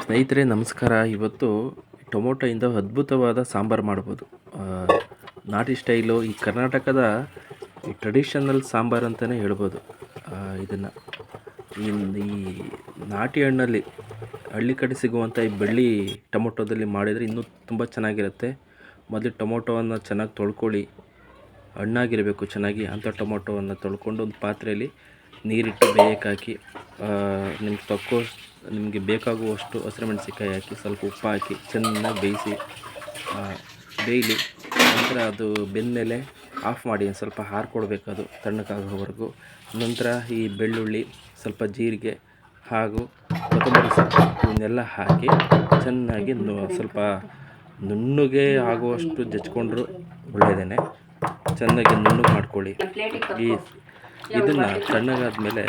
ಸ್ನೇಹಿತರೆ ನಮಸ್ಕಾರ. ಇವತ್ತು ಟೊಮೊಟೊಯಿಂದ ಅದ್ಭುತವಾದ ಸಾಂಬಾರು ಮಾಡ್ಬೋದು. ನಾಟಿ ಸ್ಟೈಲು, ಈ ಕರ್ನಾಟಕದ ಈ ಟ್ರೆಡಿಷನಲ್ ಸಾಂಬಾರು ಅಂತಲೇ ಹೇಳ್ಬೋದು. ಇದನ್ನು ಈ ನಾಟಿ ಹಣ್ಣಲ್ಲಿ ಹಳ್ಳಿ ಕಡೆ ಸಿಗುವಂಥ ಈ ಬೆಳ್ಳಿ ಟೊಮೊಟೊದಲ್ಲಿ ಮಾಡಿದರೆ ಇನ್ನೂ ತುಂಬ ಚೆನ್ನಾಗಿರುತ್ತೆ. ಮೊದಲು ಟೊಮೊಟೊವನ್ನು ಚೆನ್ನಾಗಿ ತೊಳ್ಕೊಳ್ಳಿ, ಹಣ್ಣಾಗಿರಬೇಕು ಚೆನ್ನಾಗಿ. ಅಂಥ ಟೊಮೊಟೊವನ್ನು ತೊಳ್ಕೊಂಡು ಒಂದು ಪಾತ್ರೆಯಲ್ಲಿ ನೀರಿಟ್ಟು ಬೇಯಕ್ಕೆ ಹಾಕಿ, ನಿಮಗೆ ಬೇಕಾಗುವಷ್ಟು ಹಸಿರುಮೆಣಸಿಕಾಯಿ ಹಾಕಿ, ಸ್ವಲ್ಪ ಉಪ್ಪು ಹಾಕಿ ಚೆನ್ನಾಗಿ ಬೇಯಲಿ. ನಂತರ ಅದು ಬೆಂದಮೇಲೆ ಆಫ್ ಮಾಡಿ, ಒಂದು ಸ್ವಲ್ಪ ಹಾರಿಕೊಡ್ಬೇಕು, ಅದು ತಣ್ಣಗಾಗೋವರೆಗೂ. ನಂತರ ಈ ಬೆಳ್ಳುಳ್ಳಿ, ಸ್ವಲ್ಪ ಜೀರಿಗೆ ಹಾಗೂ ಕೊತ್ತಂಬರಿ ಸೊಪ್ಪು ಇವನ್ನೆಲ್ಲ ಹಾಕಿ ಚೆನ್ನಾಗಿ ಸ್ವಲ್ಪ ನುಣ್ಣಗೆ ಆಗುವಷ್ಟು ಜಜ್ಕೊಂಡ್ರು ಒಳ್ಳೆಯದೇ. ಚೆನ್ನಾಗಿ ನುಣ್ಣಗೆ ಮಾಡ್ಕೊಳ್ಳಿ. ಇದನ್ನು ತಣ್ಣಗಾದ್ಮೇಲೆ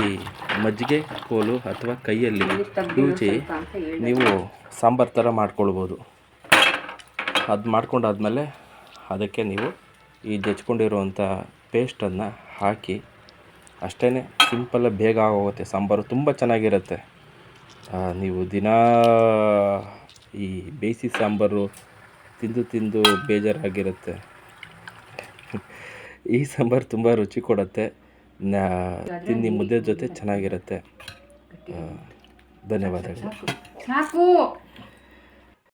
ಈ ಮಜ್ಜಿಗೆ ಕೋಲು ಅಥವಾ ಕೈಯಲ್ಲಿ ಹೂಚಿ ನೀವು ಸಾಂಬಾರು ಥರ ಮಾಡ್ಕೊಳ್ಬೋದು. ಅದು ಮಾಡ್ಕೊಂಡಾದ್ಮೇಲೆ ಅದಕ್ಕೆ ನೀವು ಈ ಜಜ್ಕೊಂಡಿರುವಂಥ ಪೇಸ್ಟನ್ನು ಹಾಕಿ, ಅಷ್ಟೇ ಸಿಂಪಲ್ಲಾಗಿ ಬೇಗ ಆಗೋಗುತ್ತೆ. ಸಾಂಬಾರು ತುಂಬ ಚೆನ್ನಾಗಿರುತ್ತೆ. ನೀವು ದಿನಾ ಈ ಬೇಯಿಸಿ ಸಾಂಬಾರು ತಿಂದು ಬೇಜಾರಾಗಿರುತ್ತೆ. ಈ ಸಾಂಬಾರು ತುಂಬ ರುಚಿ ಕೊಡುತ್ತೆ. ತಿಂದು ಮುದ್ದೆ ಜೊತೆ ಚೆನ್ನಾಗಿರುತ್ತೆ. ಧನ್ಯವಾದಗಳು.